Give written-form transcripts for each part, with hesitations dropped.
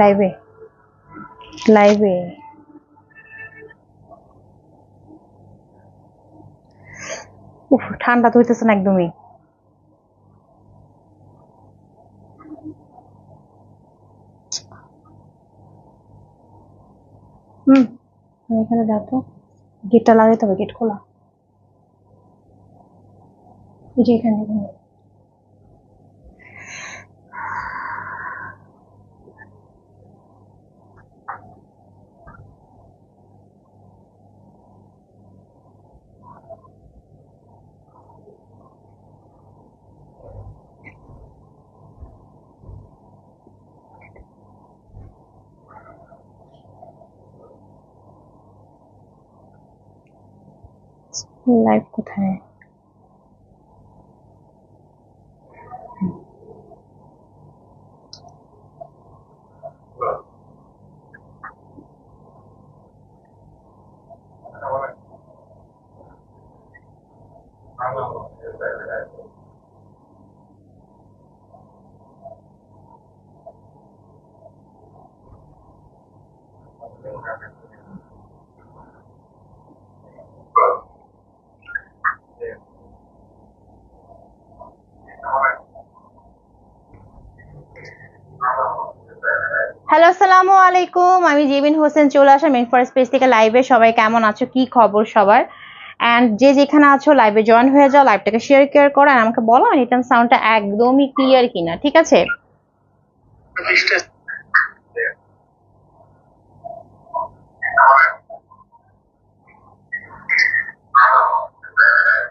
লাইভে লাইভে উফ ঠান্ডা তো হইতেছে না একদমই। এখানে যাও তো, গেটটা লাগাইতে হবে, গেট খোলা। এই যে এখানে লাইভ কোথায়? হ্যালো আসসালামু আলাইকুম, আমি জেবিন হোসেন চলে আসলাম মেক ফর স্পেস থেকে লাইভে। সবাই কেমন আছো, কি খবর সবার? এন্ড যে যেখানে আছো লাইভে জয়েন হয়ে যাও, লাইভটাকে শেয়ার করো আর আমাকে বলো রিটার্ন সাউন্ডটা একদমই ক্লিয়ার কিনা, ঠিক আছে?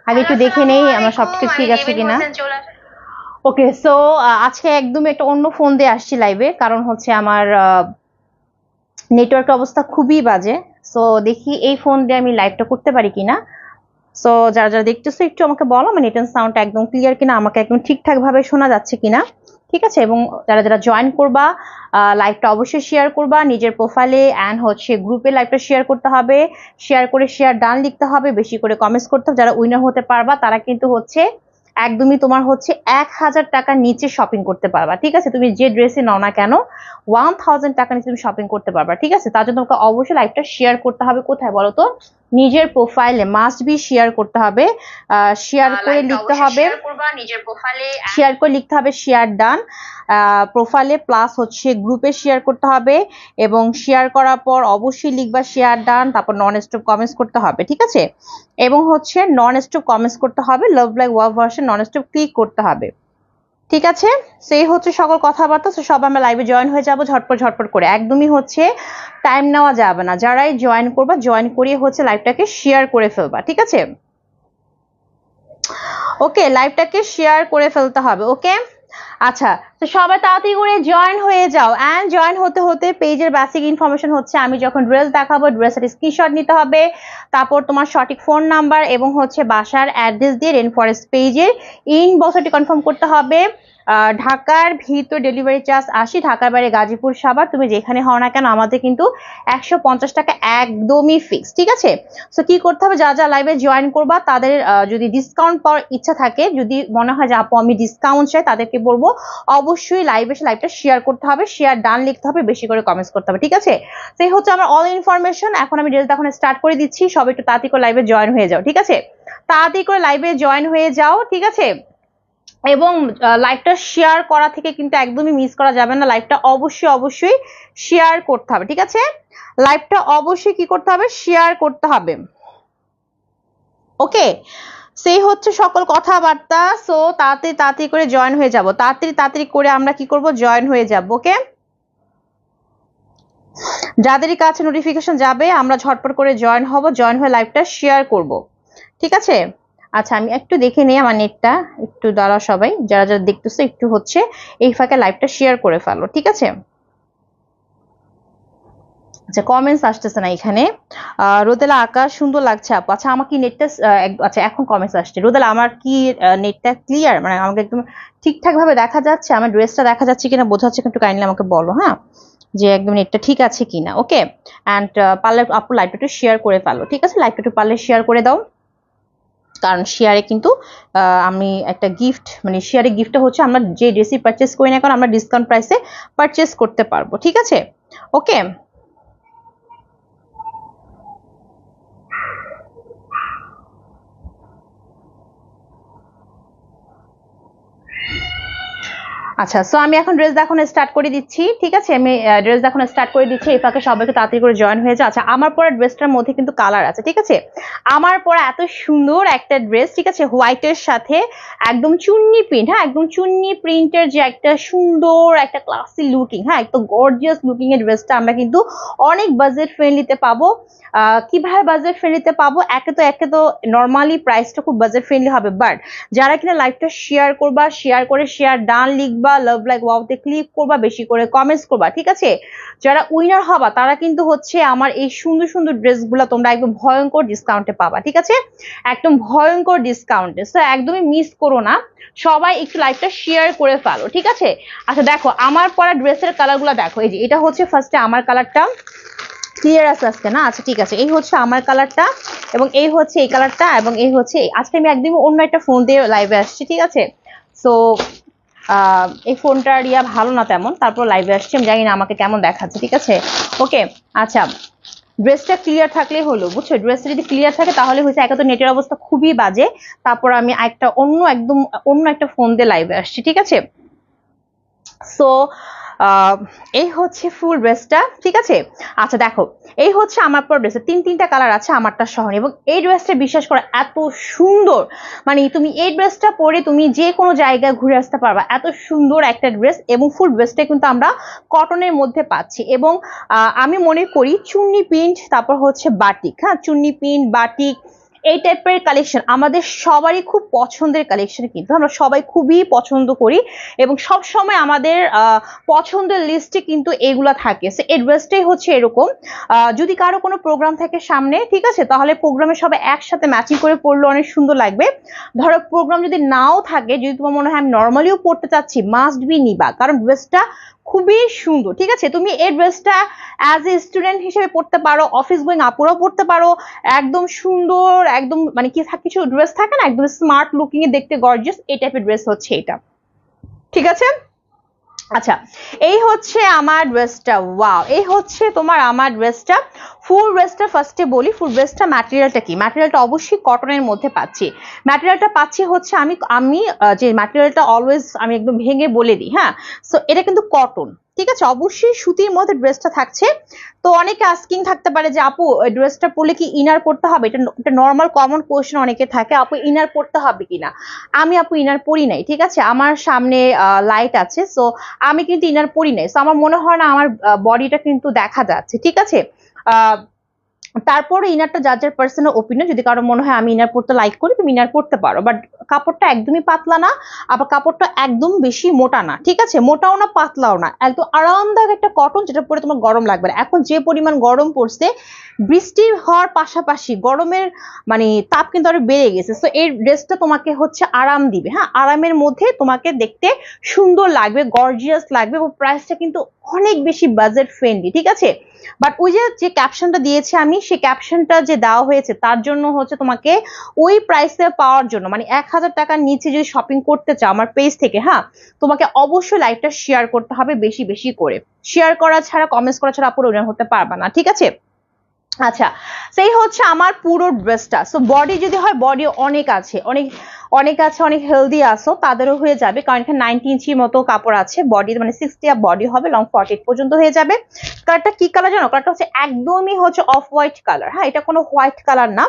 আগে একটু দেখে নেই আমরা সবকিছু ঠিক আছে কিনা। ওকে, সো আজকে একদম একটা অন্য ফোন দিয়ে আসছি লাইভে, কারণ হচ্ছে আমার নেটওয়ার্ক অবস্থা খুবই বাজে। সো দেখি এই ফোন দিয়ে আমি লাইভটা করতে পারি কিনা। সো যারা যারা দেখতেছো একটু আমাকে বলো আমার নেটওয়ার্ক সাউন্ডটা একদম ক্লিয়ার কিনা, আমাকে একদম ঠিকঠাক ভাবে শোনা যাচ্ছে কিনা, ঠিক আছে? এবং যারা যারা জয়েন করবা লাইভটা অবশ্যই শেয়ার করবা নিজের প্রোফাইলে অ্যান্ড হচ্ছে গ্রুপে লাইভটা শেয়ার করতে হবে। শেয়ার করে শেয়ার ডান লিখতে হবে, বেশি করে কমেন্টস করতে হবে। যারা উইনার হতে পারবা তারা কিন্তু হচ্ছে একদমই তোমার হচ্ছে 1000 টাকার নিচে শপিং করতে পারবা, ঠিক আছে? তুমি যে ড্রেসে নাও না কেন 1000 টাকা নিচে তুমি শপিং করতে পারবা, ঠিক আছে? তার জন্য তোমাকে অবশ্যই লাইভটা শেয়ার করতে হবে। কোথায় বলো তো? নিজের প্রোফাইলে মাস্ট বি শেয়ার করতে হবে। শেয়ার করে লিখতে হবে নিজের প্রোফাইলে, শেয়ার করে লিখতে হবে শেয়ার ডান প্রোফাইলে, প্লাস হচ্ছে গ্রুপে শেয়ার করতে হবে এবং শেয়ার করার পর অবশ্যই লিখবা শেয়ার ডান, তারপর নন স্টপ কমেন্টস করতে হবে, ঠিক আছে? এবং হচ্ছে নন স্টপ কমেন্টস করতে হবে, love like wow version nonstop click করতে হবে, ঠিক আছে? সেই হচ্ছে সকল কথাবার্তা। সব আমরা লাইভে জয়েন হয়ে যাব ঝটপট ঝটপট করে, একদমই হচ্ছে টাইম নেওয়া যাবে না। যারাই জয়েন করবা জয়েন করিয়ে হচ্ছে লাইভটাকে শেয়ার করে ফেলবা, ঠিক আছে? ওকে, লাইভটাকে শেয়ার করে ফেলতে হবে। ওকে, আচ্ছা, তো সবাই তাড়াতাড়ি করে জয়েন হয়ে যাও। অ্যান্ড জয়েন হতে হতে পেজের বেসিক ইনফরমেশন হচ্ছে আমি যখন ড্রেস দেখাবো ড্রেসের স্ক্রিনশট নিতে হবে, তারপর তোমার সঠিক ফোন নাম্বার এবং হচ্ছে বাসার অ্যাড্রেস দিয়ে রেন ফরেস্ট পেজের ইনবক্সটি কনফার্ম করতে হবে। ঢাকার ভিতর ডেলিভারি চার্জ 80, ঢাকার বাইরে গাজীপুর সাভার তুমি যেখানে হও না কেন আমাদের কিন্তু 150 টাকা একদমই ফিক্স, ঠিক আছে? সো কি করতে হবে, যা যা লাইভে জয়েন করবা তাদের যদি ডিসকাউন্ট পাওয়ার ইচ্ছা থাকে, যদি মনে হয় যে আপু আমি ডিসকাউন্ট চাই, তাদেরকে বলবো অবশ্যই লাইভে এসে লাইভটা শেয়ার করতে হবে, শেয়ার ডান লিখতে হবে, বেশি করে কমেন্টস করতে হবে, ঠিক আছে? সেই হচ্ছে আমার অল ইনফরমেশন। এখন আমি ড্রেস এখন স্টার্ট করে দিচ্ছি, সবাই একটু তাড়াতাড়ি করে লাইভে জয়েন হয়ে যাও, ঠিক আছে? তাড়াতাড়ি করে লাইভে জয়েন হয়ে যাও, ঠিক আছে? এবং লাইভটা শেয়ার করা থেকে কিন্তু একদমই মিস করা যাবে না, লাইভটা অবশ্যই অবশ্যই শেয়ার করতে হবে, ঠিক আছে? লাইভটা অবশ্যই কি করতে হবে, শেয়ার করতে হবে। ওকে, সেই হচ্ছে সকল কথাবার্তা। সো তাড়াতাড়ি তাড়াতাড়ি করে জয়েন হয়ে যাব, তাড়াতাড়ি তাড়াতাড়ি করে আমরা কি করব, জয়েন হয়ে যাব। ওকে, যাদেরই কাছে নোটিফিকেশন যাবে আমরা ঝটপট করে জয়েন হব, জয়েন হয়ে লাইভটা শেয়ার করব, ঠিক আছে? আচ্ছা, আমি একটু দেখে নিই আমার নেটটা, একটু দাঁড়াও সবাই, যারা যারা দেখতেছে একটু হচ্ছে এই ফাঁকে লাইভটা শেয়ার করে ফেলো, ঠিক আছে? আচ্ছা, কমেন্টস আসতেছে না এখানে। রোদেলা আকাশ সুন্দর লাগছে আপু। আচ্ছা, আমার কি নেটটা আচ্ছা এখন কমেন্টস আসছে। রোদেলা আমার কি নেটটা ক্লিয়ার, মানে আমাকে একদম ঠিকঠাক ভাবে দেখা যাচ্ছে, আমার ড্রেসটা দেখা যাচ্ছে কিনা বোঝা যাচ্ছে, একটু কাইন্ডলি আমাকে বলো, হ্যাঁ, যে একদম নেটটা ঠিক আছে কিনা। ওকে, অ্যান্ড পারলে আপু লাইভটা একটু শেয়ার করে ফেলো, ঠিক আছে? লাইভটা একটু পারলে শেয়ার করে দাও। কারণ শেয়ারে কিন্তু আমি একটা গিফট, মানে শেয়ারে গিফটটা হচ্ছে আমরা যে ড্রেসই পারচেস করি না কারণ আমরা ডিসকাউন্ট প্রাইসে পারচেস করতে পারবো, ঠিক আছে? ওকে, আচ্ছা। সো আমি এখন ড্রেস দেখানো স্টার্ট করে দিচ্ছি, ঠিক আছে? আমি ড্রেস দেখানো স্টার্ট করে দিচ্ছি, এই ফাঁকে সবাইকে তাড়াতাড়ি করে জয়েন হয়ে যায়। আচ্ছা, আমার পরা ড্রেসটার মধ্যে কিন্তু কালার আছে, ঠিক আছে? আমার পরা এত সুন্দর একটা ড্রেস, ঠিক আছে, হোয়াইটের সাথে একদম চুন্নি প্রিন্ট, হ্যাঁ, একদম চুন্নি প্রিন্টের যে একটা সুন্দর একটা ক্লাসি লুকিং, হ্যাঁ, একদম গর্জিয়াস লুকিং এর ড্রেসটা আমরা কিন্তু অনেক বাজেট ফ্রেন্ডলিতে পাবো। কিভাবে বাজেট ফ্রেন্ডলিতে পাবো? একে তো নর্মালি প্রাইসটা খুব বাজেট ফ্রেন্ডলি হবে, বাট যারা কিনা লাইভটা শেয়ার করবা, শেয়ার করে শেয়ার ডান লিখবা, লাভ লাইক ওয়াওতে ক্লিক করবা, বেশি করে কমেন্টস করবা, ঠিক আছে? যারা উইনার হবা তারা কিন্তু হচ্ছে আমার এই সুন্দর সুন্দর ড্রেসগুলো তোমরা একদম ভয়ঙ্কর ডিসকাউন্টে পাবা, ঠিক আছে? একদম ভয়ঙ্কর ডিসকাউন্টে। সো একদমই মিস করো না, সবাই একটু লাইভটা শেয়ার করে ফেলো, ঠিক আছে? আচ্ছা দেখো, আমার পরা ড্রেসের কালারগুলো দেখো, এই যে এটা হচ্ছে ফার্স্টে আমার কালারটা, ক্লিয়ার আছে আজকে না? আচ্ছা ঠিক আছে, এই হচ্ছে আমার কালারটা, এবং এই হচ্ছে এই কালারটা, এবং এই হচ্ছে আজকে আমি একদমই অন্য একটা ফোন দিয়ে লাইভে আসছি, ঠিক আছে? সো এই ফোনটার ভালো না তেমন, তারপর লাইভে আসছি, আমি জানি না আমাকে কেমন দেখাচ্ছে, ঠিক আছে? ওকে, আচ্ছা, ড্রেসটা ক্লিয়ার থাকলেই হলো, বুঝছো? ড্রেসটা যদি ক্লিয়ার থাকে তাহলে হচ্ছে, একা তো নেটের অবস্থা খুবই বাজে, তারপর আমি একদম অন্য একটা ফোন দিয়ে লাইভে আসছি, ঠিক আছে? সো এই হচ্ছে ফুল ড্রেসটা, ঠিক আছে? আচ্ছা দেখো, এই হচ্ছে আমার পর ড্রেসের তিনটা কালার আছে আমারটা সহ, এবং এই ড্রেসটা বিশ্বাস করো এত সুন্দর, মানে তুমি এই ড্রেসটা পরে তুমি যে কোনো জায়গায় ঘুরে আসতে পারবা, এত সুন্দর একটা ড্রেস। এবং ফুল ড্রেসটা কিন্তু আমরা কটনের মধ্যে পাচ্ছি, এবং আমি মনে করি চুন্নি প্রিন্ট, তারপর হচ্ছে বাটিক, হ্যাঁ, চুন্নি প্রিন্ট বাটিক এই টাইপের কালেকশন আমাদের সবারই খুব পছন্দের কালেকশন, কিন্তু আমরা সবাই খুবই পছন্দ করি, এবং সব সময় আমাদের পছন্দের লিস্টে কিন্তু এগুলা থাকে। সো এই ড্রেসটাই হচ্ছে এরকম, যদি কারো কোনো প্রোগ্রাম থাকে সামনে, ঠিক আছে, তাহলে প্রোগ্রামে সবাই একসাথে ম্যাচিং করে পরলে অনেক সুন্দর লাগবে। ধরো প্রোগ্রাম যদি নাও থাকে, যদি তোমার মনে হয় আমি নর্মালিও পড়তে চাচ্ছি, মাস্ট বি নিবা, কারণ ড্রেসটা খুবই সুন্দর, ঠিক আছে? তুমি এই ড্রেসটা অ্যাজ এ স্টুডেন্ট হিসেবে পড়তে পারো, অফিস গোয়িং আপুরাও পড়তে পারো, একদম সুন্দর, একদম মানে কিছু ড্রেস থাকে না একদম স্মার্ট লুকিং এ, দেখতে গর্জিয়াস, এই টাইপের ড্রেস হচ্ছে এটা, ঠিক আছে? আচ্ছা, এই হচ্ছে আমার ড্রেসটা, ওয়াও, এই হচ্ছে তোমার আমার ড্রেসটা। ফুল ড্রেসটা ফার্স্টে বলি, ফুল ড্রেসটা ম্যাটেরিয়ালটা কি? ম্যাটেরিয়ালটা অবশ্যই কটনের মধ্যে পাচ্ছি। ম্যাটেরিয়ালটা পাচ্ছি হচ্ছে, আমি আমি যে ম্যাটেরিয়ালটা অলওয়েজ আমি একদম ভেঙে বলে দিই, হ্যাঁ। সো এটা কিন্তু কটন, ঠিক আছে? অবশ্যই সুতির মধ্যে ড্রেসটা থাকছে। তো অনেকে আস্কিং থাকতে পারে যে আপু ড্রেসটা পরলে কি ইনার পড়তে হবে? এটা নর্মাল কমন কোয়েশ্চেন অনেকে থাকে, আপু ইনার পড়তে হবে কিনা। আমি আপু ইনার পরি নাই, ঠিক আছে? আমার সামনে লাইট আছে, সো আমি কিন্তু ইনার পরি নাই, সো আমার মনে হয় না আমার বডিটা কিন্তু দেখা যাচ্ছে, ঠিক আছে? তারপরে ইনারটা যার যার পার্সোনাল ওপিনিয়ন, যদি কারো মনে হয় আমি ইনার পড়তে লাইক করি, তুমি ইনার পড়তে পারো, বাট কাপড়টা একদমই পাতলা না, আবার কাপড়টা একদম বেশি মোটা না, ঠিক আছে? মোটাও না পাতলাও না, একদম আরামদায়ক একটা কটন, যেটা পরে তোমার গরম লাগবে না। এখন যে পরিমাণ গরম পড়ছে, বৃষ্টি হওয়ার পাশাপাশি গরমের মানে তাপ কিন্তু আরো বেড়ে গেছে, সো এই ড্রেসটা তোমাকে হচ্ছে আরাম দিবে, হ্যাঁ, আরামের মধ্যে তোমাকে দেখতে সুন্দর লাগবে, গর্জিয়াস লাগবে, এবং প্রাইসটা কিন্তু অনেক বেশি বাজেট ফ্রেন্ডলি, ঠিক আছে? বাট ওই যে ক্যাপশনটা দিয়েছি আমি, সেই ক্যাপশনটা যে দেওয়া হয়েছে তার জন্য হচ্ছে তোমাকে ওই প্রাইসে পাওয়ার জন্য, মানে 1000 টাকার নিচে যদি শপিং করতে চাও আমার পেজ থেকে, হ্যাঁ, তোমাকে অবশ্যই লাইভটা শেয়ার করতে হবে বেশি বেশি করে। শেয়ার করা ছাড়া, কমেন্টস করা ছাড়া পুরো উইনার হতে পারবা না, ঠিক আছে? আচ্ছা, সেই হচ্ছে আমার পুরো ড্রেসটা। সো বডি যদি হয়, বডি অনেক আছে, অনেক হেলদি আসো তাদেরও হয়ে যাবে, কারণ এখানে 90 ইঞ্চির মতো কাপড় আছে বডি, মানে 60 আপ বডি হবে, লং 48 পর্যন্ত হয়ে যাবে। কালারটা কি কালার জানো? কালারটা হচ্ছে একদমই হচ্ছে অফ হোয়াইট কালার, হ্যাঁ, এটা কোনো হোয়াইট কালার না,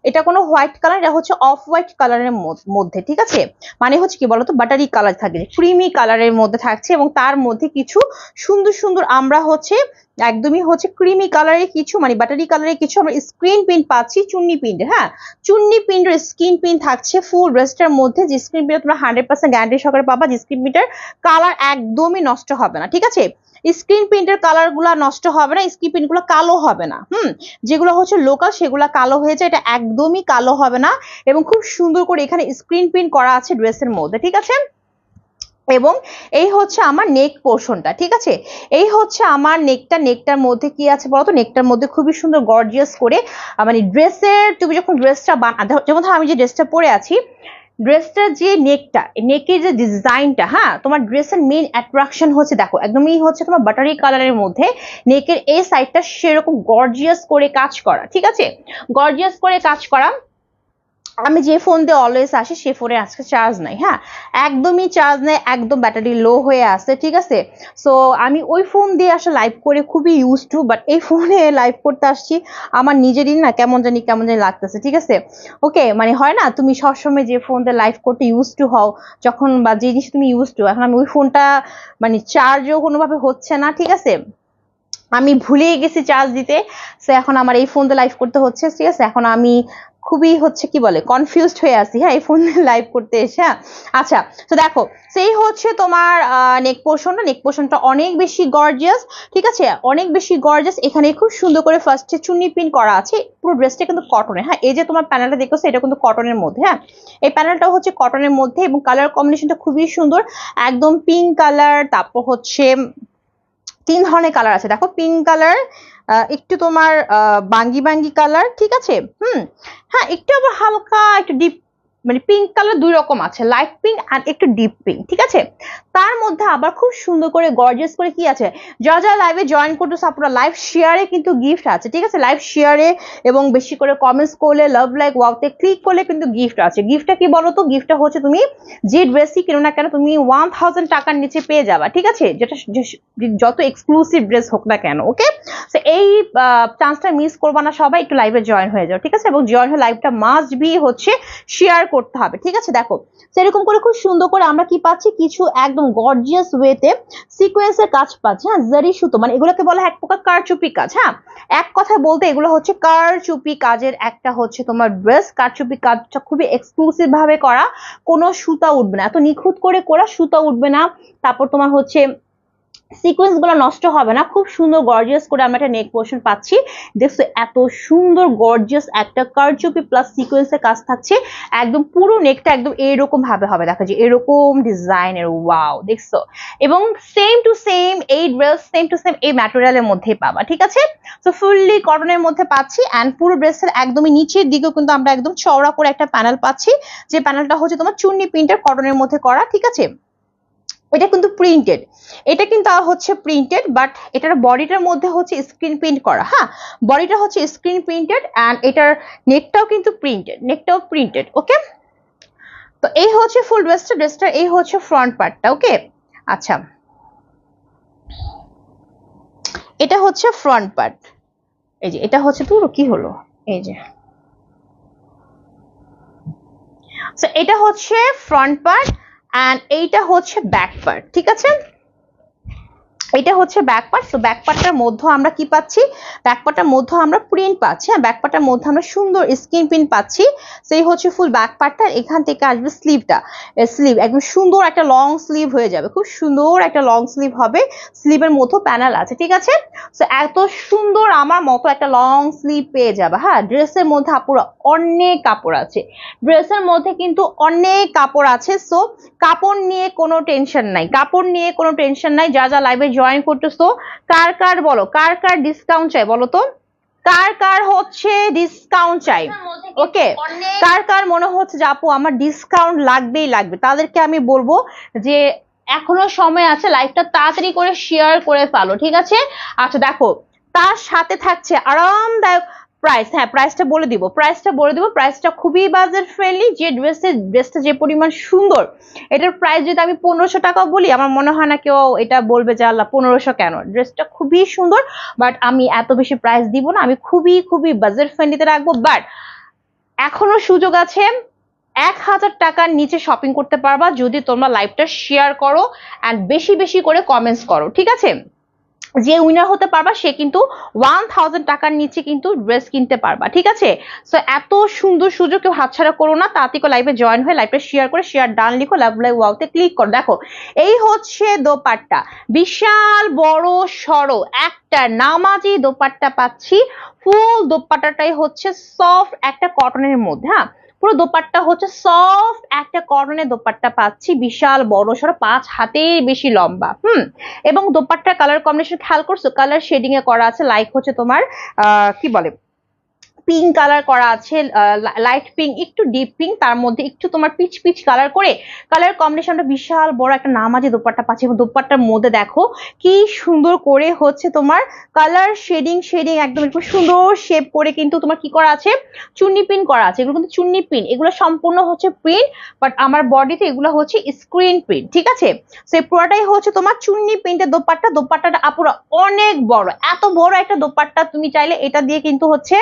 এটা কোনো হোয়াইট কালার, এটা হচ্ছে অফ হোয়াইট কালারের মধ্যে, ঠিক আছে? মানে হচ্ছে কি বলতো, বাটারি কালার থাকে, ক্রিমি কালারের মধ্যে থাকছে, এবং তার মধ্যে কিছু সুন্দর সুন্দর আমরা হচ্ছে একদমই হচ্ছে ক্রিমি কালারের কিছু, মানে বাটারি কালারের কিছু আমরা স্ক্রিন প্রিন্ট পাচ্ছি, চুন্নি প্রিন্ট, হ্যাঁ, চুন্নি প্রিন্টের স্ক্রিন প্রিন্ট থাকছে ফুল ড্রেসটার মধ্যে, যে স্ক্রিন প্রিন্ট তোমরা 100% গ্যারান্টি সহকারে পাবা, যে স্ক্রিন প্রিন্টের কালার একদমই নষ্ট হবে না, ঠিক আছে? স্ক্রিন প্রিন্টের কালার গুলা নষ্ট হবে না, স্ক্রিন প্রিন্ট গুলো কালো হবে না, যেগুলো হচ্ছে লোকাল সেগুলো কালো হয়ে যায়, এটা একদমই কালো হবে না, এবং খুব সুন্দর করে এখানে স্ক্রিন প্রিন্ট করা আছে ড্রেসের মধ্যে, ঠিক আছে? এবং এই হচ্ছে আমার নেক পোর্শনটা, ঠিক আছে। এই হচ্ছে আমার নেকটার মধ্যে কি আছে বলতো, নেকটার মধ্যে খুবই সুন্দর গর্জিয়াস করে মানে ড্রেসের, তুমি যখন ড্রেসটা যেমন ধর আমি যে ড্রেসটা পরে আছি, ড্রেসটার যে নেকের যে ডিজাইনটা, হ্যাঁ, তোমার ড্রেসের মেইন অ্যাট্রাকশন হচ্ছে দেখো একদমই হচ্ছে তোমার বাটারি কালারের মধ্যে নেকের এই সাইডটা সেরকম গর্জিয়াস করে কাজ করা, ঠিক আছে, গর্জিয়াস করে কাজ করা। আমি যে ফোন দিয়ে অলওয়েজ আসি সেই ফোনে আজকে চার্জ নাই, হ্যাঁ, একদমই চার্জ নেই, একদম ব্যাটারি লো হয়ে আছে, ঠিক আছে। সো আমি ওই ফোন দিয়ে আসলে লাইভ করে খুবই ইউজ টু, বাট এই ফোনে লাইভ করতে আসছি আমার নিজেরই না কেমন জানি লাগতেছে, ঠিক আছে। ওকে, মানে হয় না তুমি সবসময় যে ফোন দিয়ে লাইভ করতে ইউজ টু হও যখন, বা যে জিনিস তুমি ইউজ টু, এখন আমি ওই ফোনটা মানে চার্জও কোনোভাবে হচ্ছে না, ঠিক আছে, আমি ভুলেই গেছি চার্জ দিতে। সো এখন আমার এই ফোন দিয়ে লাইভ করতে হচ্ছে, ঠিক আছে। এখন আমি খুবই হচ্ছে কি বলে কনফিউজড হয়ে আছি, হ্যাঁ, এই ফোন লাইভ করতে এসে। হ্যাঁ, আচ্ছা, তো দেখো সেই হচ্ছে তোমার নেক পোর্শনটা অনেক বেশি গর্জিয়াস, ঠিক আছে, অনেক বেশি গর্জিয়াস। এখানে খুব সুন্দর করে ফার্স্টে চুন্নি পিন করা আছে, পুরো ড্রেসটা কিন্তু কটনের, হ্যাঁ, এই যে তোমার প্যানেলটা দেখছো এটা কিন্তু কটনের মধ্যে, হ্যাঁ, এই প্যানেলটাও হচ্ছে কটনের মধ্যে এবং কালার কম্বিনেশনটা খুবই সুন্দর, একদম পিঙ্ক কালার, তারপর হচ্ছে 3 ধরনের কালার আছে দেখো, পিঙ্ক কালার, একটু তোমার বাঙ্গি বাঙ্গি কালার, ঠিক আছে, হ্যাঁ, একটু আবার হালকা একটু ডিপ, মানে পিঙ্ক কালার 2 রকম আছে, লাইট পিঙ্ক আর একটু ডিপ পিঙ্ক, ঠিক আছে। তার মধ্যে আবার খুব সুন্দর করে গর্জিয়াস করে কি আছে, যারা লাইভে জয়েন করতেছে আপনারা লাইভ শেয়ারে কিন্তু গিফট আছে, ঠিক আছে, লাইভ শেয়ারে এবং বেশি করে কমেন্টস করলে, লাভ লাইক ওয়াওতে ক্লিক করলে কিন্তু গিফট আছে। গিফটটা কি বলো তো, গিফটটা হচ্ছে তুমি যে ড্রেসই কিনো না কেন তুমি 1000 টাকার নিচে পেয়ে যাবা, ঠিক আছে, যেটা যত এক্সক্লুসিভ ড্রেস হোক না কেন। ওকে, তো এই চান্সটা মিস করবা না, সবাই একটু লাইভে জয়েন হয়ে যাও, ঠিক আছে, এবং জয়েন হয়ে লাইভটা মাস্ট বি হচ্ছে শেয়ার করতে হবে, ঠিক আছে। দেখো সেরকম করে খুব সুন্দর করে আমরা কি পাচ্ছি, কিছু একদম গর্জিয়াস ওয়েতে সিকোয়েন্সের কাজ পাচ্ছি, হ্যাঁ, জারি সুতো, মানে এগুলোকে বলা হয় এক প্রকার কারচুপি কাজ, হ্যাঁ, এক কথায় বলতে এগুলো হচ্ছে কারচুপি কাজের একটা হচ্ছে তোমার ড্রেস। কারচুপি কাজটা খুবই এক্সক্লুসিভ ভাবে করা, কোনো সুতা উঠবে না, এত নিখুঁত করে করা, সুতা উঠবে না, তারপর তোমার হচ্ছে সিকোয়েন্স গুলো নষ্ট হবে না, খুব সুন্দর গর্জিয়াস করে আমরা একটা নেক পোর্শন পাচ্ছি। দেখছো এত সুন্দর গর্জিয়াস একটা কারচুপি প্লাস সিকোয়েন্সের কাজ থাকছে, একদম পুরো নেকটা একদম এরকম ভাবে হবে, দেখা যায় এরকম ডিজাইনের, ওয়াও, দেখছো, এবং সেম টু সেম এই ড্রেস সেম টু সেম এই ম্যাটেরিয়ালের মধ্যেই পাবা, ঠিক আছে। তো ফুললি কটনের মধ্যে পাচ্ছি, অ্যান্ড পুরো ড্রেসের একদমই নিচের দিকেও কিন্তু আমরা একদম চওড়া করে একটা প্যানেল পাচ্ছি, যে প্যানেলটা হচ্ছে তোমার চুন্নি প্রিন্টের কটনের মধ্যে করা, ঠিক আছে। এটা কিন্তু প্রিন্টেড, এটা কিন্তু হচ্ছে প্রিন্টেড, বাট এটার বডিটার মধ্যে হচ্ছে স্ক্রিন প্রিন্ট করা, হ্যাঁ, বডিটা হচ্ছে স্ক্রিন প্রিন্টেড, অ্যান্ড এটার নেকটাও কিন্তু প্রিন্টেড, নেকটাও প্রিন্টেড। ওকে, তো এই হচ্ছে ফুল ড্রেসটা এই হচ্ছে ফ্রন্ট পার্টটা। ওকে, আচ্ছা, এটা হচ্ছে ফ্রন্ট পার্ট, এই যে এটা হচ্ছে পুরো কি হলো, এই যে, তো এটা হচ্ছে ফ্রন্ট পার্ট অ্যান্ড এইটা হচ্ছে ব্যাক পার্ট, ঠিক আছে, এটা হচ্ছে ব্যাক পার্ট। তো ব্যাক পার্টটার মধ্যে আমরা কি পাচ্ছি, ব্যাক পার্টটার মধ্যে আমরা প্রিন্ট পাচ্ছি, হ্যাঁ, ব্যাক পার্টটার মধ্যে আমরা সুন্দর স্ক্রিন প্রিন্ট পাচ্ছি। সেই হচ্ছে ফুল ব্যাক পার্টটা, এখান থেকে আসবে স্লিভটা, স্লিভ একদম সুন্দর একটা লং স্লিভ হয়ে যাবে, খুব সুন্দর একটা লং স্লিভ হবে, স্লিভের মধ্যে প্যানেল আছে, ঠিক আছে। তো এত সুন্দর আমার মতো একটা লং স্লিভ পেয়ে যাবে, হ্যাঁ, ড্রেসের মধ্যে আপুরা অনেক কাপড় আছে, ড্রেসের মধ্যে কিন্তু অনেক কাপড় আছে। সো কাপড় নিয়ে কোনো টেনশন নাই, কাপড় নিয়ে কোনো টেনশন নাই। যা লাইভে জয়েন করতেছো কার কার বলো, কার কার ডিসকাউন্ট চাই বলো তো, কার কার হচ্ছে ডিসকাউন্ট চাই, ওকে, কার কার মনে হচ্ছে যে আপু আমার ডিসকাউন্ট লাগবেই লাগবে, তাদেরকে আমি বলবো যে এখনো সময় আছে, লাইভটা তাড়াতাড়ি করে শেয়ার করে ফেলো, ঠিক আছে। আচ্ছা দেখো তার সাথে থাকছে আরামদায়ক প্রাইস, হ্যাঁ, প্রাইসটা বলে দিব, প্রাইসটা খুবই বাজেট ফ্রেন্ডলি, যে ড্রেসটা যে পরিমাণ সুন্দর, এটার প্রাইস যদি আমি 1500 টাকা বলি আমার মনে হয় না কেউ এটা বলবে যে আল্লাহ 1500 কেন, ড্রেসটা খুবই সুন্দর, বাট আমি এত বেশি প্রাইস দিব না, আমি খুবই খুবই বাজেট ফ্রেন্ডলিতে রাখবো। বাট এখনো সুযোগ আছে, 1000 টাকার নিচে শপিং করতে পারবা যদি তোমরা লাইভটা শেয়ার করো অ্যান্ড বেশি বেশি করে কমেন্টস করো, ঠিক আছে। যে উইনার হতে পারবা সে কিন্তু 1000 টাকার নিচে কিন্তু ড্রেস কিনতে পারবা, ঠিক আছে। সো এত সুন্দর সুযোগ কেউ হাতছাড়া করো না, তাড়াতাড়ি লাইভে জয়েন হয়ে লাইভটা শেয়ার করে শেয়ার ডান লিখো, লাভ লাইভ ওয়াওতে ক্লিক করো। দেখো এই হচ্ছে দোপাট্টা, বিশাল বড় সড়ো একটা নামাজি দোপাট্টা পাচ্ছি, ফুল দোপাট্টাটাই হচ্ছে সফট একটা কটনের মধ্যে, হ্যাঁ, পুরো দোপাট্টা হচ্ছে সফট একটা কটনের দোপাট্টা পাচ্ছি, বিশাল বড় সড়ো 5 হাতের বেশি লম্বা। এবং দোপাট্টার কালার কম্বিনেশন খেয়াল করছো, কালার শেডিং এ করা আছে, লাইক হচ্ছে তোমার কি বলে পিঙ্ক কালার করা আছে, লাইট পিঙ্ক একটু ডিপ পিঙ্ক, তার মধ্যে একটু তোমার পিচ পিচ কালার করে কালার কম্বিনেশনটা বিশাল বড় একটা নামাজি দোপাট্টা পাচ্ছি। এবং দোপাট্টার মধ্যে দেখো কি সুন্দর করে হচ্ছে তোমার কালার শেডিং একদম একটু সুন্দর শেপ করে কিন্তু তোমার কি করা আছে, চুন্নি পিন করা আছে। এগুলো কিন্তু চুন্নি পিন, এগুলো সম্পূর্ণ হচ্ছে প্রিন্ট, বাট আমার বডিতে এগুলো হচ্ছে স্ক্রিন প্রিন্ট, ঠিক আছে। সেই পুরোটাই হচ্ছে তোমার চুন্নি প্রিন্টের দোপাট্টা। দোপাট্টাটা আপুরা অনেক বড়, এত বড় একটা দোপাট্টা তুমি চাইলে এটা দিয়ে কিন্তু হচ্ছে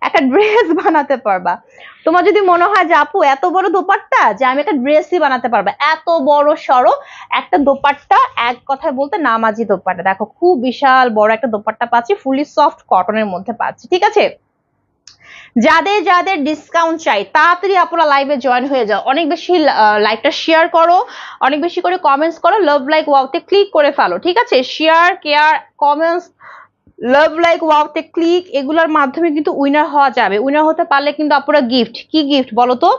একটা ড্রেস বানাতে পারবা। তোমার যদি মনে হয় যে আপু এত বড় দোপাট্টা যে আমি একটা ড্রেসই বানাতে পারবো, এত বড় সড়ো একটা দোপাট্টা, এক কথায় বলতে নামাজি দোপাট্টা। দেখো খুব বিশাল বড় একটা দোপাট্টা পাচ্ছি, ফুলি সফট কটনের মধ্যে পাচ্ছি, ঠিক আছে। যাদের যাদের ডিসকাউন্ট চাই তাড়াতাড়ি আপনারা লাইভে জয়েন হয়ে যাও, অনেক বেশি লাইভটা শেয়ার করো, অনেক বেশি করে কমেন্টস করো, লাভ লাইক ওয়াওতে ক্লিক করে ফেলো, ঠিক আছে। Share care comments love like ওয়াওতে ক্লিক, এগুলোর মাধ্যমে কিন্তু উইনার হওয়া যাবে। উইনার হতে পারলে কিন্তু আপনারা গিফট, কি গিফট বলো তো?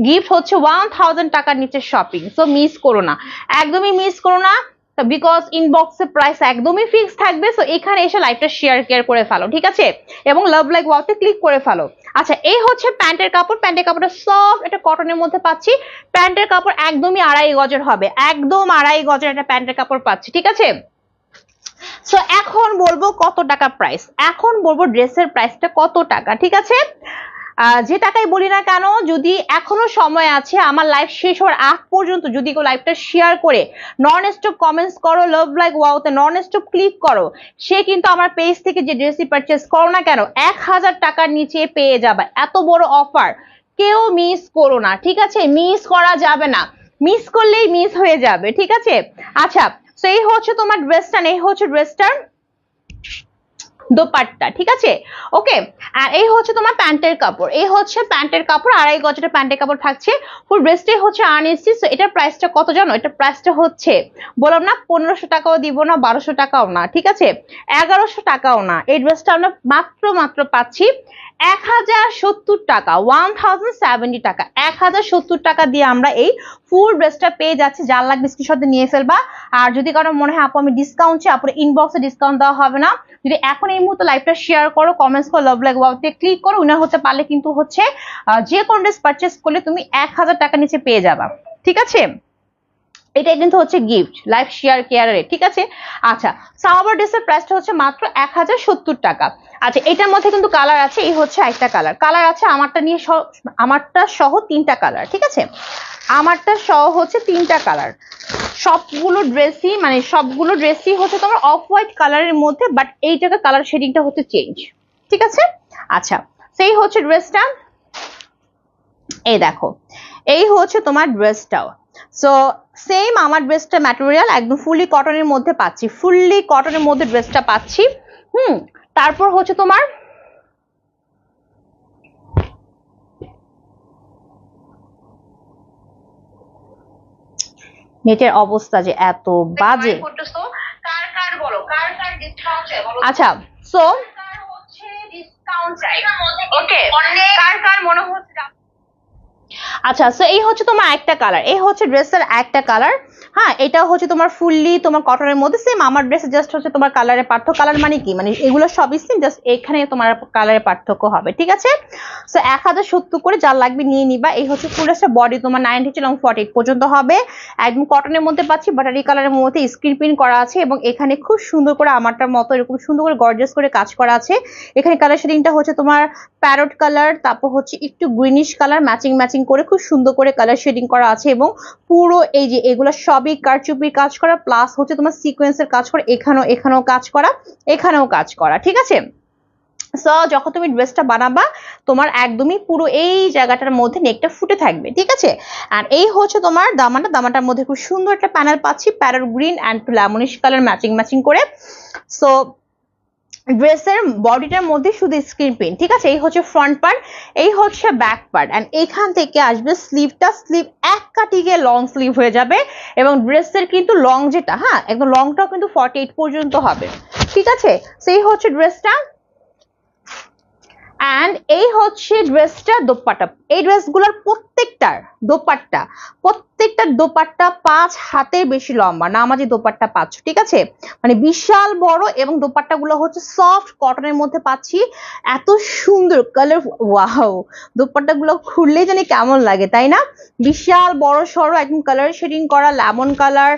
গিফট হচ্ছে 1000 টাকার নিচে শপিং। সো মিস করো না, একদমই মিস করো না, বিকজ ইনবক্সে প্রাইস একদমই ফিক্স থাকবে। সো এখানে এসে লাইভটা শেয়ার কেয়ার করে ফেলো, ঠিক আছে, এবং লাভ লাইক ওয়াওতে ক্লিক করে ফেলো। আচ্ছা, এই হচ্ছে প্যান্টের কাপড়। প্যান্টের কাপড়টা সফট একটা কটনের মধ্যে পাচ্ছি। প্যান্টের কাপড় একদমই 2.5 গজের হবে, একদম 2.5 গজের একটা প্যান্টের কাপড় পাচ্ছি, ঠিক আছে। সো এখন বলবো কত টাকা প্রাইস, এখন বলবো ড্রেসের প্রাইসটা কত টাকা, ঠিক আছে। যে টাকাই বলি না কেন, যদি এখনো সময় আছে আমার লাইভ শেষ হওয়ার আগ পর্যন্ত যদি কেউ লাইভটা শেয়ার করে নন স্টপ কমেন্টস করো, লাভ লাইক ওয়াওতে নন স্টপ ক্লিক করো, সে কিন্তু আমার পেজ থেকে যে ড্রেসই পারচেস করো না কেন 1000 টাকার নিচে পেয়ে যাবে। এত বড় অফার কেউ মিস করো না, ঠিক আছে, মিস করা যাবে না, মিস করলেই মিস হয়ে যাবে, ঠিক আছে। আচ্ছা, তো এই হচ্ছে তোমার ড্রেসটা, এই হচ্ছে ড্রেসটার দোপাট্টা, ঠিক আছে, ওকে। আর এই হচ্ছে তোমার প্যান্টের কাপড়, এই হচ্ছে প্যান্টের কাপড়, 2.5 গজের প্যান্টের কাপড় থাকছে, ফুল ড্রেসটাই হচ্ছে আনএসি। সো এটার প্রাইসটা কত জানো? এটার প্রাইসটা হচ্ছে, বললাম না 1500 টাকাও দিব না, 1200 টাকাও না, ঠিক আছে, 1100 টাকাও না। এই ড্রেসটা আমরা মাত্র পাচ্ছি 1070 টাকা, 1070 টাকা, 1070 টাকা দিয়ে আমরা এই ফুল ড্রেসটা পেয়ে যাচ্ছি। যার লাগবে স্ক্রিনশট নিয়ে ফেলবা। আর যদি কারো মনে হয় আপু আমি ডিসকাউন্ট চাই, আপুর ইনবক্সে ডিসকাউন্ট দেওয়া হবে না, যদি এখন এই মুহূর্তে লাইভটা শেয়ার করো, কমেন্টস করো, লাভ লাইক ওয়াওতে ক্লিক করো, উইনার হতে পারলে কিন্তু হচ্ছে যে কোন ড্রেস পারচেস করলে তুমি 1000 টাকা নিচে পেয়ে যাবা, ঠিক আছে। এটা কিন্তু হচ্ছে গিফট লাইভ শেয়ার কেয়ারের, ঠিক আছে। আচ্ছা, সামার ড্রেসের প্রাইসটা হচ্ছে মাত্র 1070 টাকা। আচ্ছা, এটার মধ্যে কিন্তু কালার আছে, এই হচ্ছে একটা কালার আছে, আমারটা সহ 3টা কালার, ঠিক আছে, আমারটা সহ হচ্ছে 3টা কালার। সবগুলো ড্রেসই হচ্ছে তোমার অফ হোয়াইট কালারের মধ্যে, বাট এইটাকে কালার শেডিংটা হচ্ছে চেঞ্জ, ঠিক আছে। আচ্ছা, সেই হচ্ছে ড্রেসটা, এই দেখো এই হচ্ছে তোমার ড্রেসটাও। সো সেম আমার ড্রেসটা ম্যাটেরিয়াল একদম ফুলি কটনের মধ্যে পাচ্ছি, ফুললি কটনের মধ্যে ড্রেসটা পাচ্ছি। তারপর হচ্ছে তোমার নেটের অবস্থা যে এত বাজে। আচ্ছা, সো আচ্ছা, সো এই হচ্ছে তোমার একটা কালার, এই হচ্ছে ড্রেসের একটা কালার। হ্যাঁ, এটা হচ্ছে তোমার ফুললি তোমার কটনের মধ্যে, সেম আমার ড্রেস, জাস্ট হচ্ছে তোমার কালারের পার্থক্য। কালার মানে কি, মানে এগুলো সবই সেম, জাস্ট এখানে তোমার কালারের পার্থক্য হবে, ঠিক আছে। সো 1070 করে যার লাগবে নিয়ে নিবা। এই হচ্ছে ফুল ড্রেসের বডি তোমার 90 এবং 48 পর্যন্ত হবে, একদম কটনের মধ্যে পাচ্ছি, বাটারি কালারের মধ্যে স্ক্রিন প্রিন্ট করা আছে, এবং এখানে খুব সুন্দর করে আমারটার মতো এরকম সুন্দর করে গর্জিয়াস করে কাজ করা আছে। এখানে কালার শেডিংটা হচ্ছে তোমার প্যারট কালার, তারপর হচ্ছে একটু গ্রিনিশ কালার, ম্যাচিং করে খুব সুন্দর করে কালার শেডিং করা আছে, এবং পুরো এই যে এগুলো সবই কারচুপির কাজ করা, প্লাস হচ্ছে তোমার সিকোয়েন্সের কাজ করা, এখানেও কাজ করা, এখানেও কাজ করা, ঠিক আছে। সো যখন তুমি ড্রেসটা বানাবা তোমার একদমই পুরো এই জায়গাটার মধ্যে নেকটা ফুটে থাকবে, ঠিক আছে। আর এই হচ্ছে তোমার দামানটার মধ্যে খুব সুন্দর একটা প্যানেল পাচ্ছি, parrot green and lemonish colour matching করে। সো ড্রেসের বডিটার মধ্যে শুধু স্ক্রিন প্রিন্ট, ঠিক আছে। এই হচ্ছে ফ্রন্ট পার্ট, এই হচ্ছে ব্যাক পার্ট, এন্ড এখান থেকে আসবে স্লিভ এক কাটিকে লং স্লিভ হয়ে যাবে, এবং ড্রেসের কিন্তু লং যেটা, হ্যাঁ একদম লংটাও কিন্তু 48 পর্যন্ত হবে, ঠিক আছে। সেই হচ্ছে ড্রেসটা। অ্যান্ড এই হচ্ছে ড্রেসটা দোপাট্টা। এই ড্রেসগুলোর প্রত্যেকটার দোপাট্টা 5 হাতের বেশি লম্বা, নামাজি দোপাট্টা পাচ্ছ, ঠিক আছে? মানে বিশাল বড়, এবং দোপাট্টাগুলো হচ্ছে সফট কটনের মধ্যে পাচ্ছি। এত সুন্দর কালার, ওয়াও! দোপাট্টাগুলো খুললেই জানি কেমন লাগে, তাই না? বিশাল বড় সড়ো একদম কালার শেডিং করা, লেমন কালার,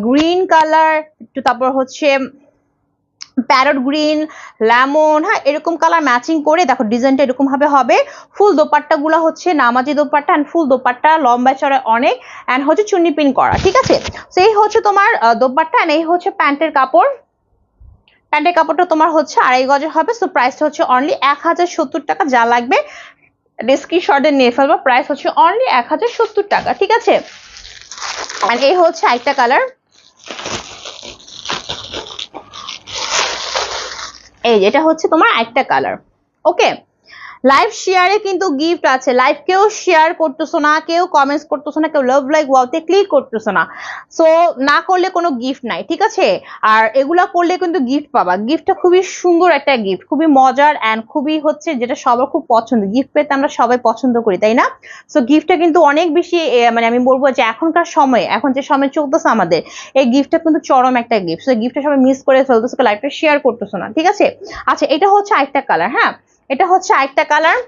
গ্রিন কালার, একটু তারপর হচ্ছে প্যারট গ্রিন, লেমন, হ্যাঁ, এরকম কালার ম্যাচিং করে দেখো ডিজাইনটা এরকম ভাবে হবে। ফুল দোপাট্টা গুলা হচ্ছে নামাজি দোপাট্টা, এন্ড ফুল দোপাট্টা লম্বা চড়ে অনেক, এন্ড হচ্ছে চুন্নি পিন করা, ঠিক আছে? সেই হচ্ছে তোমার দোপাট্টা, এন্ড এই হচ্ছে প্যান্টের কাপড়। প্যান্টের কাপড়টা তোমার হচ্ছে 2.5 গজের হবে। সো প্রাইসটা হচ্ছে অনলি 1070 টাকা। যা লাগবে স্ক্রিনশটে নিয়ে ফেলবো। প্রাইস হচ্ছে অনলি 1070 টাকা, ঠিক আছে? এন্ড এই হচ্ছে একটা কালার, এই এটা হচ্ছে তোমার একটা কালার। ওকে, লাইভ শেয়ারে কিন্তু গিফট আছে। লাইভ কেউ শেয়ার করতেছো না, কেউ কমেন্টস করতেছো না, কেউ লাভ লাইক ওয়াওতে ক্লিক করতেছো না। সো না করলে কোনো গিফট নাই, ঠিক আছে? আর এগুলা করলে কিন্তু গিফট পাবা। গিফটটা খুবই সুন্দর একটা গিফট, খুবই মজার, এন্ড খুবই হচ্ছে যেটা সবার খুব পছন্দ। গিফট পেতে আমরা সবাই পছন্দ করি, তাই না? সো গিফটটা কিন্তু অনেক বেশি মানে আমি বলবো যে এখনকার সময়ে, এখন যে সময় চলতেছে আমাদের, এই গিফটটা কিন্তু চরম একটা গিফট। সো গিফটটা সবাই মিস করে ফেলতেছে, লাইভটা শেয়ার করতেছো না, ঠিক আছে? আচ্ছা, এটা হচ্ছে আরেকটা কালার, হ্যাঁ, এটা হচ্ছে আরেকটা কালার।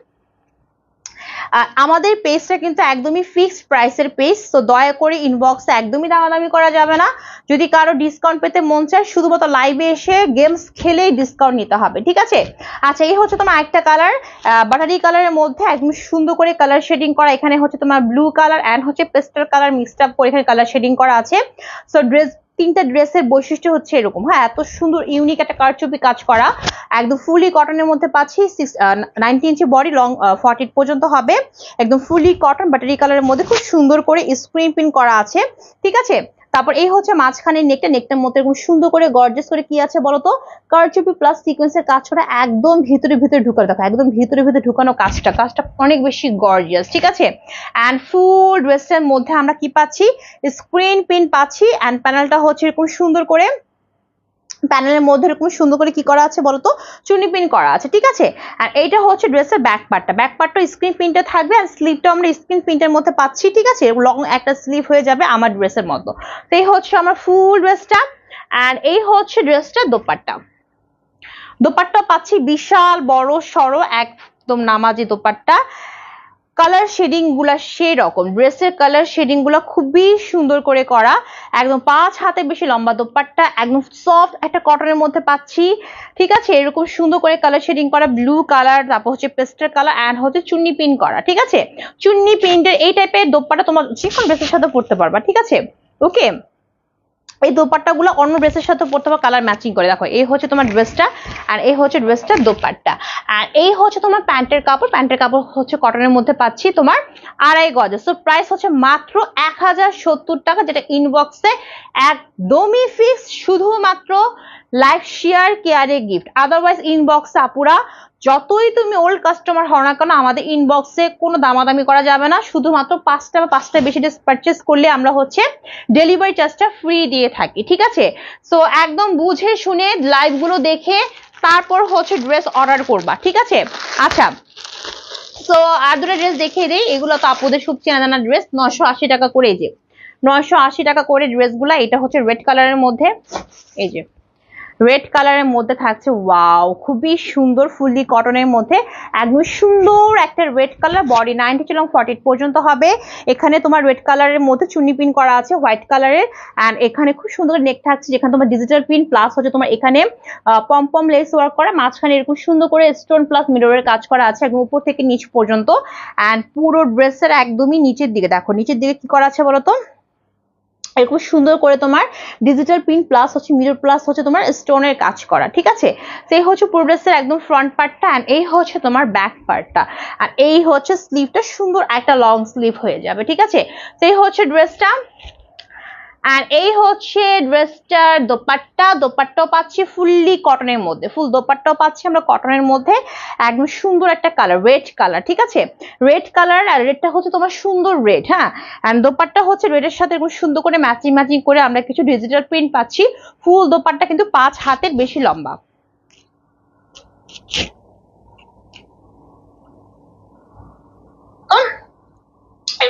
আমাদের পেজটা কিন্তু একদমই ফিক্সড প্রাইসের পেজ, তো দয়া করে ইনবক্সে একদমই দামাদামি করা যাবে না। যদি কারো ডিসকাউন্ট পেতে মন চায়, শুধুমাত্র লাইভে এসে গেমস খেলেই ডিসকাউন্ট নিতে হবে, ঠিক আছে? আচ্ছা, এই হচ্ছে তোমার একটা কালার, বাটারি কালারের মধ্যে একদম সুন্দর করে কালার শেডিং করা। এখানে হচ্ছে তোমার ব্লু কালার এন্ড হচ্ছে পেস্টেল কালার মিক্সড আপ করে এখানে কালার শেডিং করা আছে। সো তিনটা ড্রেসের বৈশিষ্ট্য হচ্ছে এরকম, হ্যাঁ, এত সুন্দর ইউনিক একটা কারচুপি কাজ করা, একদম ফুলি কটনের মধ্যে পাচ্ছি। 90 ইঞ্চি বডি, লং 40 পর্যন্ত হবে, একদম ফুলি কটন বাটারি কালারের মধ্যে খুব সুন্দর করে স্ক্রিন প্রিন্ট করা আছে, ঠিক আছে? তারপর এই হচ্ছে মাঝখানে নেকটার মধ্যে এরকম সুন্দর করে গর্জিয়াস করে কি আছে বলতো, কারচুপি প্লাস সিকোয়েন্সের কাজ করা, একদম ভিতরে ঢুকানো, দেখো একদম ভিতরে ঢুকানো কাজটা অনেক বেশি গর্জিয়াস, ঠিক আছে? এন্ড ফুল ড্রেসের মধ্যে আমরা কি পাচ্ছি, স্ক্রিন প্রিন্ট পাচ্ছি, এন্ড প্যানেলটা হচ্ছে এরকম সুন্দর করে, প্যানেলের মধ্যে এরকম সুন্দর করে কি করা আছে বলতো, চুনি পিন করা আছে, ঠিক আছে? আর এইটা হচ্ছে ড্রেসের ব্যাক পার্টটা স্ক্রিন প্রিন্টে থাকবে, আর স্লিভটা আমরা স্ক্রিন প্রিন্টের মধ্যে পাচ্ছি, ঠিক আছে? লং একটা স্লিভ হয়ে যাবে আমার ড্রেসের মতো। তো এই হচ্ছে আমার ফুল ড্রেসটা, এন্ড এই হচ্ছে ড্রেসটা দোপাট্টা পাচ্ছি বিশাল বড় সড়ো একদম নামাজি দোপাট্টা। কালার শেডিং গুলা সেই রকম, ড্রেসের কালার শেডিং গুলা খুবই সুন্দর করে করা, একদম 5 হাতে বেশি লম্বা দোপাট্টা, একদম সফট একটা কটনের মধ্যে পাচ্ছি, ঠিক আছে? এরকম সুন্দর করে কালার শেডিং করা, ব্লু কালার, তারপর হচ্ছে পেস্টেল কালার, এন্ড হচ্ছে চুন্নি পিন করা, ঠিক আছে? চুন্নি পিনের এই টাইপের দোপাট্টা তোমার যে কোনো ড্রেসের সাথে পরতে পারবা, ঠিক আছে? ওকে, এই দোপাট্টা গুলো অন্য ড্রেসের সাথে পরতে হবে কালার ম্যাচিং করে। দেখো এই হচ্ছে তোমার ড্রেসটা, আর এই হচ্ছে ড্রেসটা দোপাট্টা, আর এই হচ্ছে তোমার প্যান্টের কাপড় হচ্ছে কটনের মধ্যে পাচ্ছি তোমার 2.5 গজে। সো প্রাইস হচ্ছে মাত্র 1070 টাকা, যেটা ইনবক্সে একদমই ফিক্স, শুধুমাত্র লাইভ শেয়ার কেয়ারে গিফট। আদারওয়াইজ ইনবক্সে আপুরা যতই তুমি ওল্ড কাস্টমার হও না কেন, আমাদের ইনবক্সে কোনো দামাদামি করা যাবে না। শুধুমাত্র 5টা বা 5টা বেশি ড্রেস পারচেস করলে আমরা হচ্ছে ডেলিভারি চার্জটা ফ্রি দিয়ে থাকি, ঠিক আছে? সো একদম বুঝে শুনে লাইভ গুলো দেখে তারপর হচ্ছে ড্রেস অর্ডার করবা, ঠিক আছে? আচ্ছা, সো আর দুটো ড্রেস দেখিয়ে দিই। এগুলো তো আপুদের খুব চেনা জানা ড্রেস, 980 টাকা করে, এই যে 980 টাকা করে ড্রেসগুলা। এটা হচ্ছে রেড কালারের মধ্যে, এই যে রেড কালারের মধ্যে থাকছে, ওয়াও, খুবই সুন্দর, ফুললি কটনের মধ্যে একদম সুন্দর একটা রেড কালার, বডি 90 এবং 40 পর্যন্ত হবে। এখানে তোমার রেড কালারের মধ্যে চুন্নি পিন করা আছে হোয়াইট কালারের, এন্ড এখানে খুব সুন্দর নেক থাকছে, যেখানে তোমার ডিজিটাল পিন প্লাস হচ্ছে তোমার এখানে পম লেস ওয়ার্ক করা, মাঝখানে এরকম সুন্দর করে স্টোন প্লাস মিররের কাজ করা আছে একদম উপর থেকে নিচ পর্যন্ত। এন্ড পুরো ড্রেসের একদমই নিচের দিকে দেখো, নিচের দিকে কি করা আছে বলতো, এরকম সুন্দর করে তোমার ডিজিটাল প্রিন্ট প্লাস হচ্ছে মিরর প্লাস হচ্ছে তোমার স্টোনের কাজ করা, ঠিক আছে? সেই হচ্ছে পুরো ড্রেসের একদম ফ্রন্ট পার্টটা, এন্ড এই হচ্ছে তোমার ব্যাক পার্টটা, আর এই হচ্ছে স্লিভটা, সুন্দর একটা লং স্লিভ হয়ে যাবে, ঠিক আছে? সেই হচ্ছে ড্রেসটা, আর এই হচ্ছে ড্রেসটার দোপাট্টাও পাচ্ছি ফুললি কটনের মধ্যে, ফুল দোপাট্টাও পাচ্ছি আমরা কটনের মধ্যে, একদম সুন্দর একটা কালার, রেড কালার, ঠিক আছে? রেড কালার, আর রেডটা হচ্ছে তোমার সুন্দর রেড, হ্যাঁ, এন্ড দোপাট্টা হচ্ছে রেডের সাথে এরকম সুন্দর করে ম্যাচিং করে আমরা কিছু ডিজিটাল প্রিন্ট পাচ্ছি। ফুল দোপাট্টা কিন্তু 5 হাতের বেশি লম্বা।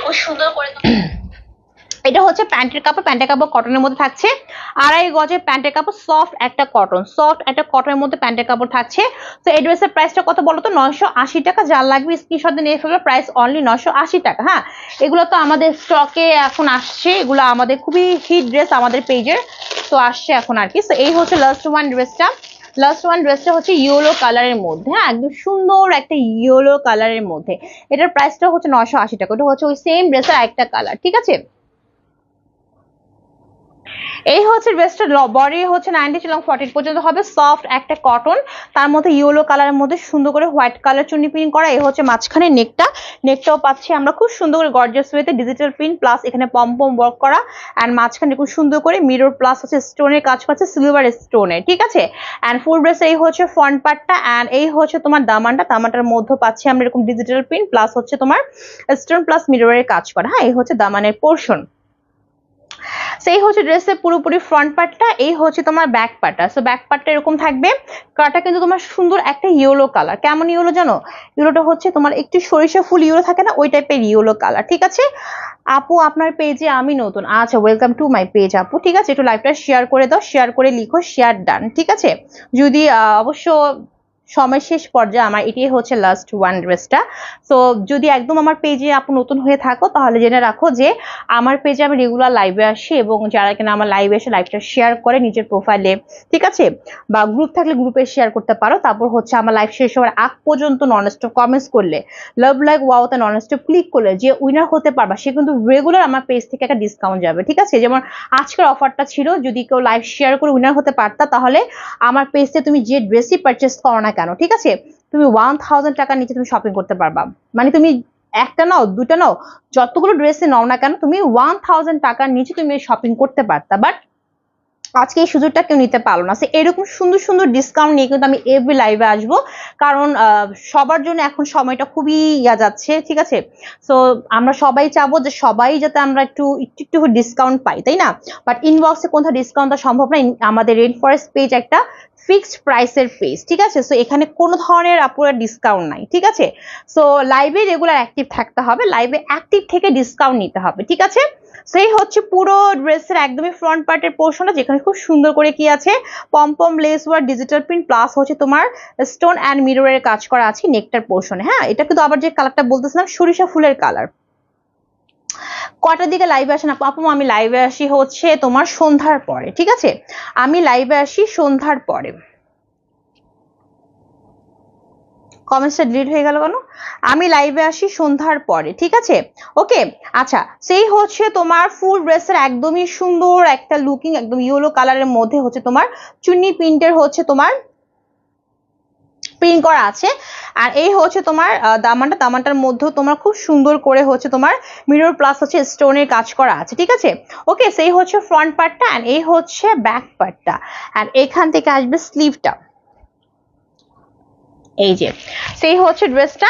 খুব সুন্দর করে এটা হচ্ছে প্যান্টের কাপড়, প্যান্টের কাপড় কটনের মধ্যে থাকছে, 2.5 গজের প্যান্টের কাপড়, সফট একটা কটনের মধ্যে প্যান্টের কাপড় থাকছে। তো এই ড্রেসের প্রাইসটা কত বলো তো? 980 টাকা। যার লাগবে স্ক্রিনশট দিয়ে নিয়ে ফেলবে, প্রাইস অনলি 980 টাকা। হ্যাঁ, এগুলো তো আমাদের স্টকে এখন আসছে, এগুলো আমাদের খুবই হিট ড্রেস আমাদের পেজের, তো আসছে এখন আর কি। তো এই হচ্ছে লাস্ট ওয়ান ড্রেসটা হচ্ছে ইয়েলো কালারের মধ্যে। হ্যাঁ, একদম সুন্দর একটা ইয়েলো কালারের মধ্যে, এটার প্রাইসটা হচ্ছে 980 টাকা। এটা হচ্ছে ওই সেম ড্রেসের একটা কালার, ঠিক আছে। এই হচ্ছে ড্রেসটার বডি হচ্ছে 90 এবং 40 পর্যন্ত হবে, সফট একটা কটন, তার মধ্যে ইয়েলো কালারের মধ্যে সুন্দর করে হোয়াইট কালার চুন্নি প্রিন্ট করা। এই হচ্ছে মাঝখানে নেকটাও পাচ্ছি আমরা খুব সুন্দর করে গর্জিয়াস ওয়েতে ডিজিটাল প্রিন্ট প্লাস এখানে পম ওয়ার্ক করা, এন্ড মাঝখানে খুব সুন্দর করে মিরর প্লাস হচ্ছে স্টোনের কাজ পাচ্ছে, সিলভার স্টোনের, ঠিক আছে। এন্ড ফুল ড্রেস এই হচ্ছে ফ্রন্ট পার্টটা, এন্ড এই হচ্ছে তোমার দামানটার মধ্যে পাচ্ছি আমরা এরকম ডিজিটাল প্রিন্ট প্লাস হচ্ছে তোমার স্টোন প্লাস মিররের কাজ করা। হ্যাঁ, এই হচ্ছে দামানের পোর্শন। সেই হচ্ছে ড্রেসের পুরোপুরি ফ্রন্ট পার্টটা, এই হচ্ছে তোমার ব্যাক পার্টটা। সো ব্যাক পার্টটা এরকম থাকবে, কালারটা কিন্তু তোমার সুন্দর একটা ইয়েলো কালার। কেমন ইয়েলো জানো? ইয়েলোটা হচ্ছে তোমার একটু সরিষা ফুল ইয়েলো থাকে না, ওই টাইপের ইয়েলো কালার, ঠিক আছে। আপু আপনার পেজে আমি নতুন, আচ্ছা ওয়েলকাম টু মাই পেজ আপু, ঠিক আছে। একটু লাইভটা শেয়ার করে দাও, শেয়ার করে লিখো শেয়ার ডান, ঠিক আছে। যদি অবশ্য সময় শেষ পর্যায়ে আমার এটাই হচ্ছে লাস্ট ওয়ান ড্রেসটা। সো যদি একদম আমার পেজে আপু নতুন হয়ে থাকো তাহলে জেনে রাখো যে আমার পেজে আমি রেগুলার লাইভে আসি, এবং যারা কিনা আমার লাইভে এসে লাইভটা শেয়ার করে নিজের প্রোফাইলে, ঠিক আছে, বা গ্রুপ থাকলে গ্রুপে শেয়ার করতে পারো। তারপর হচ্ছে আমার লাইভ শেষ হওয়ার আগ পর্যন্ত ননস্টপ কমেন্টস করলে, লাভ লাইক ওয়াওতে ননস্টপ ক্লিক করলে যে উইনার হতে পারবা সে কিন্তু রেগুলার আমার পেজ থেকে একটা ডিসকাউন্ট যাবে, ঠিক আছে। যেমন আজকের অফারটা ছিল, যদি কেউ লাইভ শেয়ার করে উইনার হতে পারতা তাহলে আমার পেজে তুমি যে ড্রেসই পারচেস করো না কেন, ঠিক আছে, তুমি 1000 টাকার নিচে তুমি শপিং করতে পারবা। মানে তুমি একটা নাও, দুটা নাও, যতগুলো ড্রেসে নাও না কেন তুমি 1000 টাকার নিচে তুমি শপিং করতে পারতা। বাট আজকে এই সুযোগটা কেউ নিতে পারলো না। এরকম সুন্দর সুন্দর ডিসকাউন্ট নিয়ে কিন্তু আমি এভরি লাইভে আসবো, কারণ সবার জন্য এখন সময়টা খুবই যাচ্ছে, ঠিক আছে। সো আমরা সবাই চাবো যে সবাই যাতে আমরা একটু ডিসকাউন্ট পাই, তাই না। বাট ইনবক্সে কোথাও ডিসকাউন্ট সম্ভব না, আমাদের রেড ফরেস্ট পেজ একটা ফিক্সড প্রাইসের পেজ, ঠিক আছে। সো এখানে কোনো ধরনের আপুরা ডিসকাউন্ট নাই, ঠিক আছে। সো লাইভে রেগুলার অ্যাক্টিভ থাকতে হবে, লাইভে অ্যাক্টিভ থেকে ডিসকাউন্ট নিতে হবে, ঠিক আছে। সেই হচ্ছে পুরো ড্রেসের একদমই ফ্রন্ট পার্টের পোর্শনটা, যেখানে খুব সুন্দর করে কি আছে, pom lace work digital print plus হচ্ছে তোমার স্টোন অ্যান্ড মিররের কাজ করা আছে নেকটার পোর্শনে। হ্যাঁ, এটা কিন্তু আবার যে কালারটা বলতেছিলাম সরিষা ফুলের কালার। কটার দিকে লাইভে আসেন আপু? আমি লাইভে আসি হচ্ছে তোমার সন্ধ্যার পরে, ঠিক আছে। আমি লাইভে আসি সন্ধ্যার পরে। কমেন্টসটা ডিলিট হয়ে গেল কেন? আমি লাইভে আসি সন্ধ্যার পরে, ঠিক আছে। ওকে, আচ্ছা, সেই হচ্ছে তোমার ফুল ড্রেসের একদমই সুন্দর একটা লুকিং, একদম ইয়েলো কালারের মধ্যে হচ্ছে তোমার চুন্নি প্রিন্টের হচ্ছে তোমার প্রিন্ট করা আছে। আর এই হচ্ছে তোমার দামানটার মধ্যেও তোমার খুব সুন্দর করে হচ্ছে তোমার মিরর প্লাস হচ্ছে স্টোনের কাজ করা আছে, ঠিক আছে। ওকে, সেই হচ্ছে ফ্রন্ট পার্টটা, এন্ড এই হচ্ছে ব্যাক পার্টটা, এন্ড এখান থেকে আসবে স্লিভটা, এই যে সেই হচ্ছে ড্রেসটা।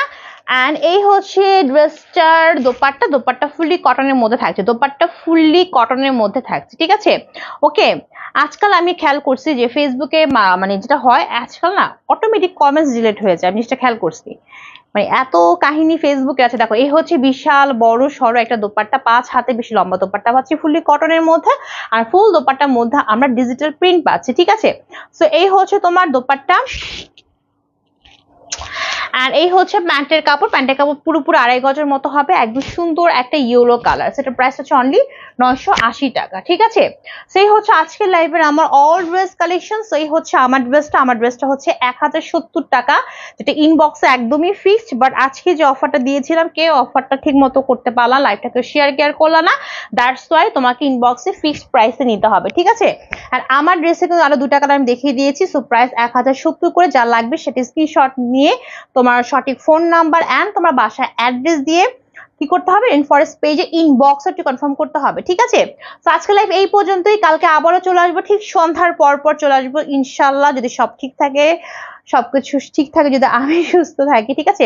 এন্ড এই হচ্ছে ড্রেসটার দোপাট্টা ফুললি কটনের মধ্যে থাকছে, ঠিক আছে। ওকে, আজকাল আমি খেয়াল করছি যে ফেসবুকে মানে যেটা হয় আজকাল না, অটোমেটিক কমেন্টস ডিলিট হয়ে যায়, জিনিসটা খেয়াল করছি। মানে এত কাহিনী ফেসবুকে আছে। দেখো, এই হচ্ছে বিশাল বড় সড়ো একটা দোপাট্টা, 5 হাতে বেশি লম্বা দোপাট্টা পাচ্ছি ফুললি কটনের মধ্যে, আর ফুল দোপাট্টার মধ্যে আমরা ডিজিটাল প্রিন্ট পাচ্ছি, ঠিক আছে। সো এই হচ্ছে তোমার দোপাট্টা, আর এই হচ্ছে প্যান্টের কাপড় পুরোপুরি 2.5 গজের মতো হবে, একদম সুন্দর একটা ইয়েলো কালার। সেটা প্রাইস হচ্ছে অনলি 980 টাকা, ঠিক আছে। সেই হচ্ছে আজকের লাইভের আমার অল ড্রেস কালেকশন। সেই হচ্ছে আমার ড্রেসটা হচ্ছে 1070 টাকা, যেটা ইনবক্সে একদমই ফিক্সড। বাট আজকে যে অফারটা দিয়েছিলাম, কেউ অফারটা ঠিক মতো করতে পারলাম, লাইভটাকে শেয়ার করলাম না, দ্যাটস ওয়াই তোমাকে ইনবক্সে ফিক্সড প্রাইসে নিতে হবে, ঠিক আছে। আর আমার ড্রেসে কিন্তু আরো 2 টাকা আমি দেখিয়ে দিয়েছি। সো প্রাইস 1070 করে, যা লাগবে সেটা স্ক্রিনশট নিয়ে তোমার সঠিক ফোন নাম্বার এন্ড তোমার বাসার অ্যাড্রেস দিয়ে কি করতে হবে, ইনফরেস্ট পেজে ইনবক্সে কনফার্ম করতে হবে, ঠিক আছে। তো আজকে লাইভ এই পর্যন্তই, কালকে আবারও চলে আসবো ঠিক সন্ধ্যার পর চলে আসবো ইনশাল্লাহ, যদি সব ঠিক থাকে, সবকিছু ঠিক থাকে, যদি আমি সুস্থ থাকি, ঠিক আছে।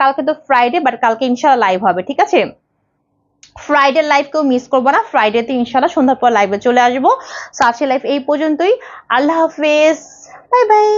কালকে তো ফ্রাইডে, বাট কালকে ইনশাল্লাহ লাইভ হবে, ঠিক আছে। ফ্রাইডে লাইভ কেউ মিস করবো না, ফ্রাইডেতে ইনশাল্লাহ সন্ধ্যার পর লাইভে চলে আসবো। তো আজকে লাইভ এই পর্যন্তই, আল্লাহ হাফেজ, বাই বাই।